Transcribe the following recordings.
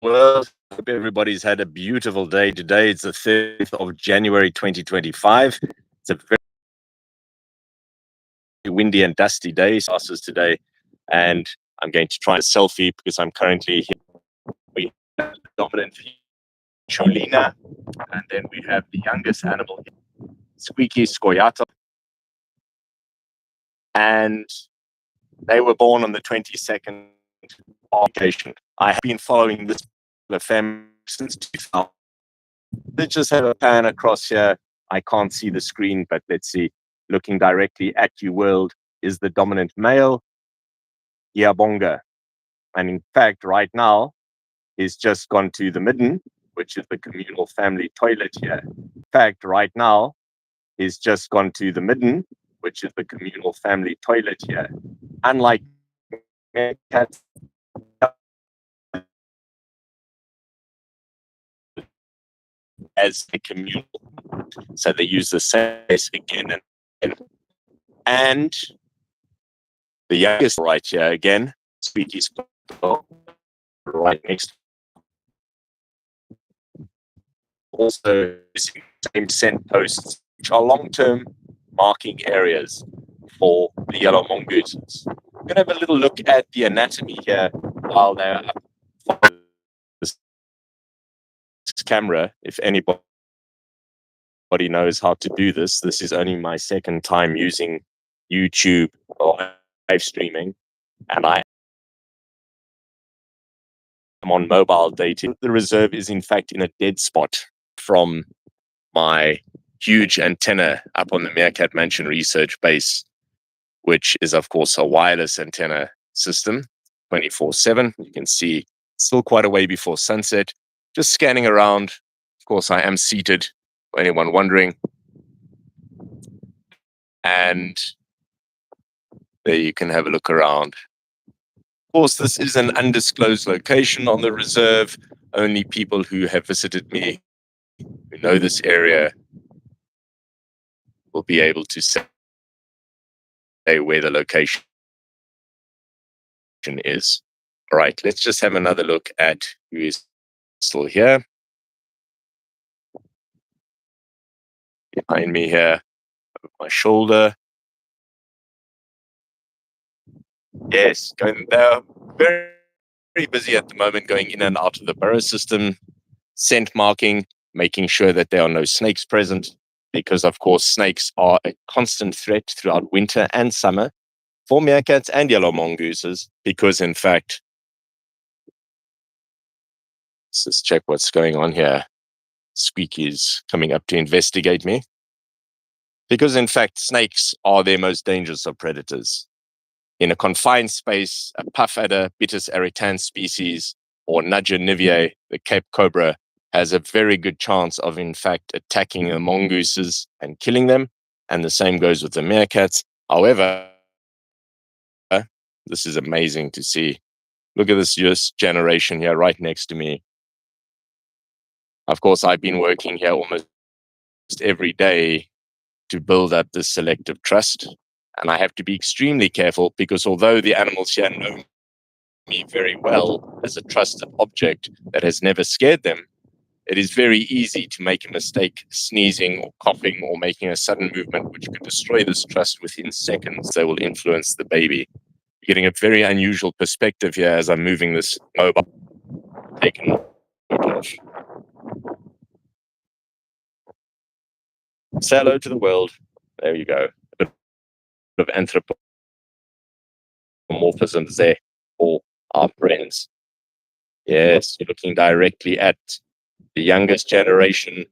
Well, hope everybody's had a beautiful day today. It's the 30th of January 2025. It's a very windy and dusty day today, and I'm going to try a selfie because I'm currently here. We have the dominant Cucciolina, and then we have the youngest animal, Squeaky Scoiattolo, and they were born on the 22nd of vacation. I have been following this family since 2000. Let's just have a pan across here. I can't see the screen, but let's see. Looking directly at you, world, is the dominant male, Yabonga. And in fact, right now, he's just gone to the midden, which is the communal family toilet here. In fact, right now, he's just gone to the midden, which is the communal family toilet here. Unlike Meerkat, as a communal, so they use the same again and again. And the youngest right here again, Squeaky Scoiattolo, right next. Also, same scent posts, which are long-term marking areas for the yellow mongooses. We're going to have a little look at the anatomy here while they're up for this camera. If anybody knows how to do this, this is only my second time using YouTube or live streaming, and I am on mobile data. The reserve is in fact in a dead spot from my huge antenna up on the Meerkat Mansion research base, which is of course a wireless antenna system 24/7. You can see still quite a way before sunset. Just scanning around. Of course, I am seated, for anyone wondering. And there you can have a look around. Of course, this is an undisclosed location on the reserve. Only people who have visited me, who know this area, will be able to say where the location is. All right, let's just have another look at who is still here. Behind me here, over my shoulder. Yes, they're very, very busy at the moment going in and out of the burrow system, scent marking, making sure that there are no snakes present, because of course snakes are a constant threat throughout winter and summer for meerkats and yellow mongooses, because in fact, let's just check what's going on here. Squeaky's coming up to investigate me. Because in fact, snakes are their most dangerous of predators. In a confined space, a puff adder, Bitis aritans species, or Nudger niviae, the Cape cobra, has a very good chance of in fact attacking the mongooses and killing them. And the same goes with the meerkats. However, this is amazing to see. Look at this US generation here right next to me. Of course, I've been working here almost every day to build up this selective trust. And I have to be extremely careful because although the animals here know me very well as a trusted object that has never scared them, it is very easy to make a mistake sneezing or coughing or making a sudden movement which could destroy this trust within seconds. They will influence the baby. You're getting a very unusual perspective here as I'm moving this mobile. Taking off. Say hello to the world. There you go. A bit of anthropomorphism there for our friends. Yes, you're looking directly at the youngest generation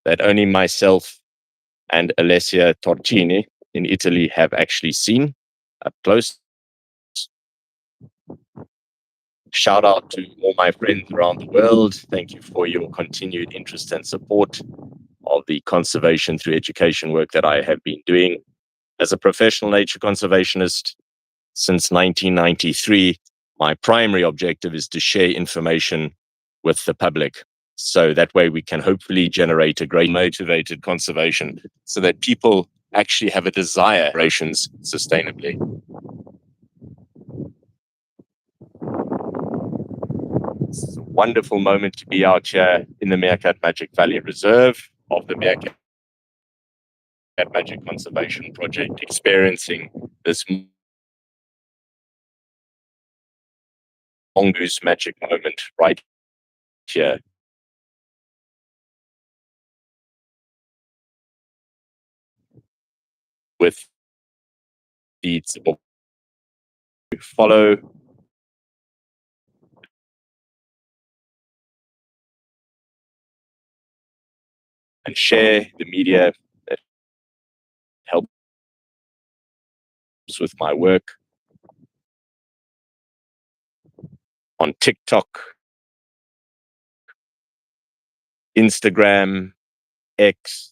that only myself and Alessia Torcini in Italy have actually seen up close. Shout out to all my friends around the world. Thank you for your continued interest and support of the conservation through education work that I have been doing. As a professional nature conservationist since 1993, my primary objective is to share information with the public. So that way we can hopefully generate a great motivated conservation so that people actually have a desire for operations sustainably. It's a wonderful moment to be out here in the Meerkat Magic Valley Reserve of the Meerkat Magic Conservation Project, experiencing this mongoose magic moment right here. With the Tsebokolodi, follow and share the media that helps with my work on TikTok, Instagram, X,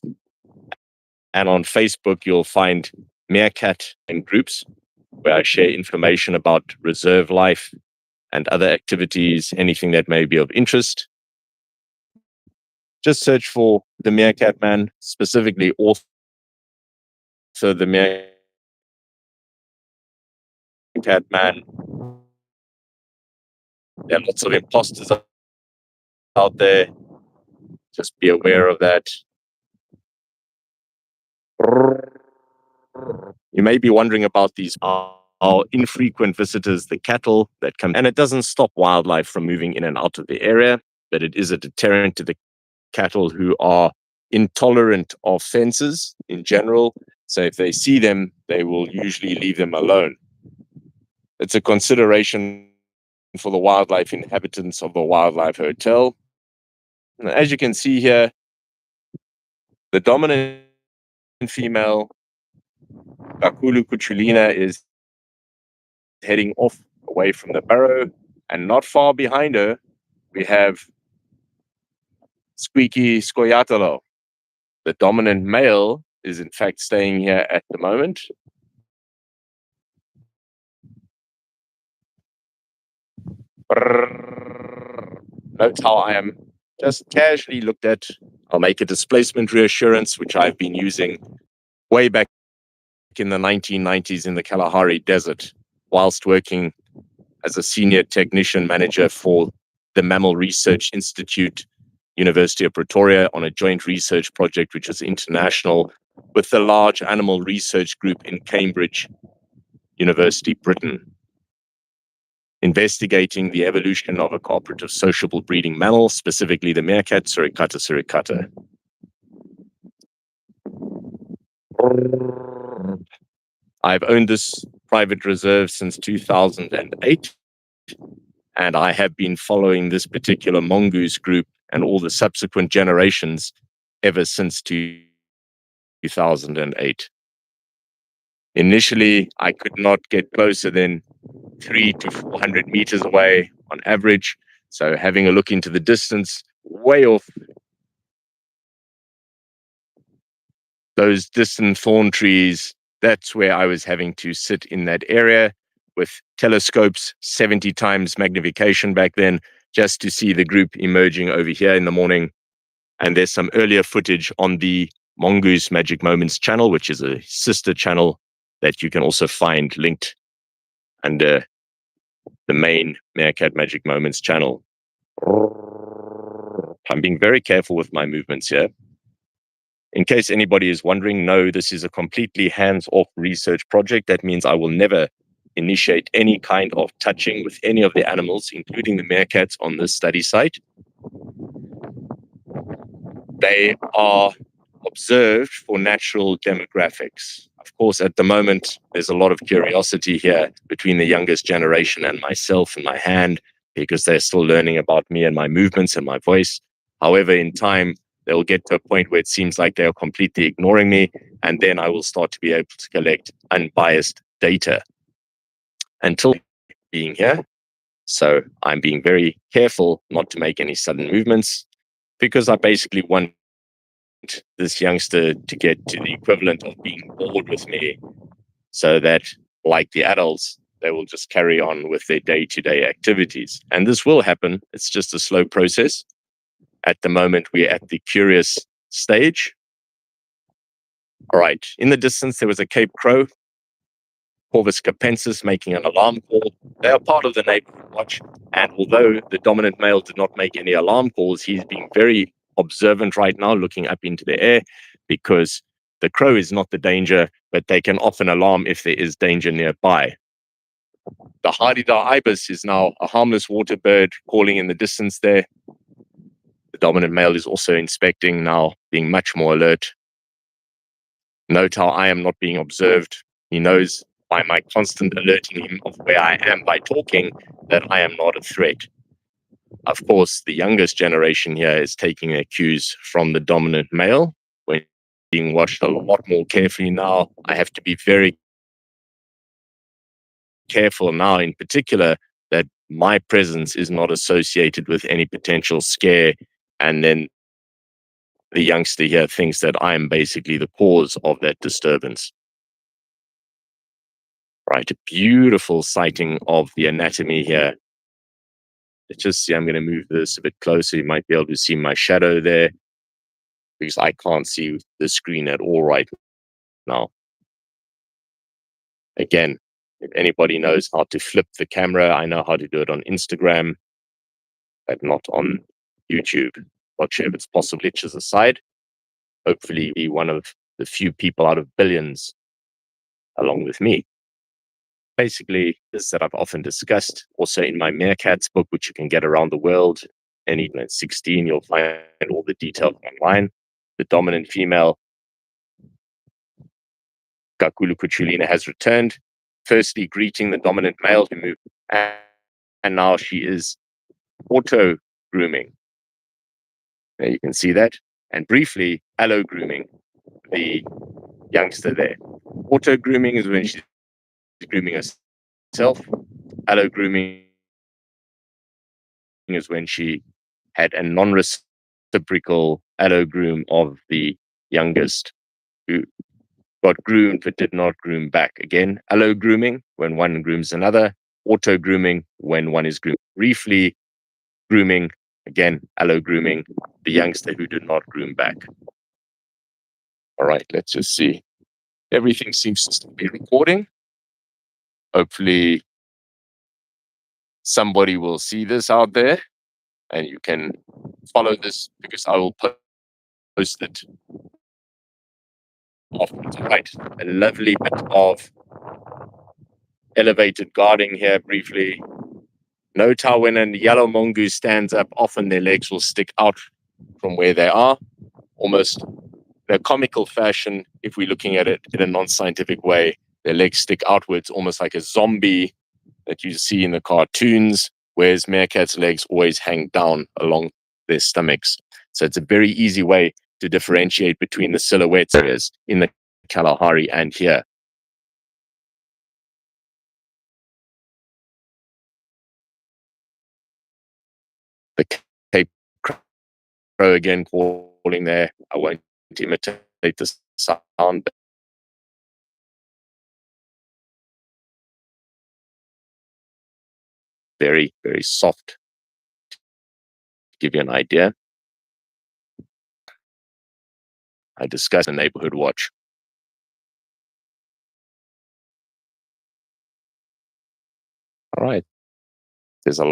and on Facebook. You'll find Meerkat and groups where I share information about reserve life and other activities, anything that may be of interest. Just search for the Meerkatman, specifically author the Meerkatman. There are lots of imposters out there. Just be aware of that. You may be wondering about these are infrequent visitors, the cattle that come, and it doesn't stop wildlife from moving in and out of the area, but it is a deterrent to the cattle who are intolerant of fences in general. So if they see them, they will usually leave them alone. It's a consideration for the wildlife inhabitants of the wildlife hotel. And as you can see here, the dominant female, Ghakhulu Cucciolina, is heading off away from the burrow, and not far behind her, we have Squeaky Scoiattolo. The dominant male is in fact staying here at the moment. Note how I am just casually looked at. I'll make a displacement reassurance, which I've been using way back in the 1990s in the Kalahari Desert, whilst working as a senior technician manager for the Mammal Research Institute, University of Pretoria, on a joint research project which was international with the large animal research group in Cambridge, University, Britain, investigating the evolution of a cooperative sociable breeding mammal, specifically the meerkat, Suricata suricata. I've owned this private reserve since 2008, and I have been following this particular mongoose group and all the subsequent generations ever since 2008. Initially, I could not get closer than 300 to 400 meters away on average. So having a look into the distance, way off those distant thorn trees, that's where I was having to sit in that area with telescopes, 70 times magnification back then, just to see the group emerging over here in the morning. And there's some earlier footage on the Mongoose Magic Moments channel, which is a sister channel that you can also find linked under the main Meerkat Magic Moments channel. I'm being very careful with my movements here. In case anybody is wondering, no, this is a completely hands-off research project. That means I will never initiate any kind of touching with any of the animals, including the meerkats on this study site. They are observed for natural demographics. Of course, at the moment, there's a lot of curiosity here between the youngest generation and myself and my hand, because they're still learning about me and my movements and my voice. However, in time, they'll get to a point where it seems like they're completely ignoring me, and then I will start to be able to collect unbiased data. Until being here, so I'm being very careful not to make any sudden movements, because I basically want this youngster to get to the equivalent of being bored with me, so that, like the adults, they will just carry on with their day-to-day activities. And this will happen. It's just a slow process. At the moment, we're at the curious stage. All right. In the distance, there was a Cape Crow. Corvus capensis making an alarm call. They are part of the neighborhood watch. And although the dominant male did not make any alarm calls, he's being very observant right now, looking up into the air, because the crow is not the danger, but they can often alarm if there is danger nearby. The Hardy-da ibis is now a harmless water bird calling in the distance there. The dominant male is also inspecting now, being much more alert. Note how I am not being observed. He knows by my constant alerting him of where I am by talking that I am not a threat. Of course, the youngest generation here is taking their cues from the dominant male. When being watched a lot more carefully now, I have to be very careful now in particular that my presence is not associated with any potential scare, and then the youngster here thinks that I am basically the cause of that disturbance. Right, a beautiful sighting of the anatomy here. Let's just see, I'm going to move this a bit closer. You might be able to see my shadow there, because I can't see the screen at all right now. Again, if anybody knows how to flip the camera, I know how to do it on Instagram, but not on YouTube. Not sure if it's possible. Glitches aside, hopefully be one of the few people out of billions along with me. Basically, this that I've often discussed also in my Meerkats book, which you can get around the world. And even at 16, you'll find all the details online. The dominant female, Ghakhulu Cucciolina, has returned, firstly greeting the dominant male who moved, and now she is auto grooming. There you can see that. And briefly, allo grooming the youngster there. Auto grooming is when she's grooming herself. Allo grooming is when she had a non-reciprocal allo groom of the youngest, who got groomed but did not groom back. Again, allo grooming when one grooms another. Auto grooming when one is groomed. Briefly, grooming, again, allo grooming the youngster who did not groom back. All right, let's just see. Everything seems to be recording. Hopefully somebody will see this out there and you can follow this, because I will post it often. Right, a lovely bit of elevated guarding here briefly. Note how when a yellow mongoose stands up, often their legs will stick out from where they are, almost in a comical fashion. If we're looking at it in a non-scientific way, their legs stick outwards, almost like a zombie that you see in the cartoons, whereas meerkats' legs always hang down along their stomachs. So it's a very easy way to differentiate between the silhouette areas in the Kalahari and here. The Cape Crow again calling there. I won't imitate the sound. Very, very soft. To give you an idea, I discussed a neighborhood watch. All right. There's a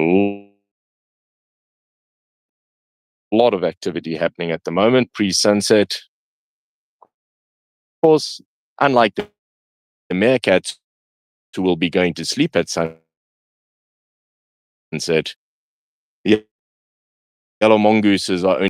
lot of activity happening at the moment, pre-sunset. Of course, unlike the meerkats who will be going to sleep at sunset, the yellow mongooses are only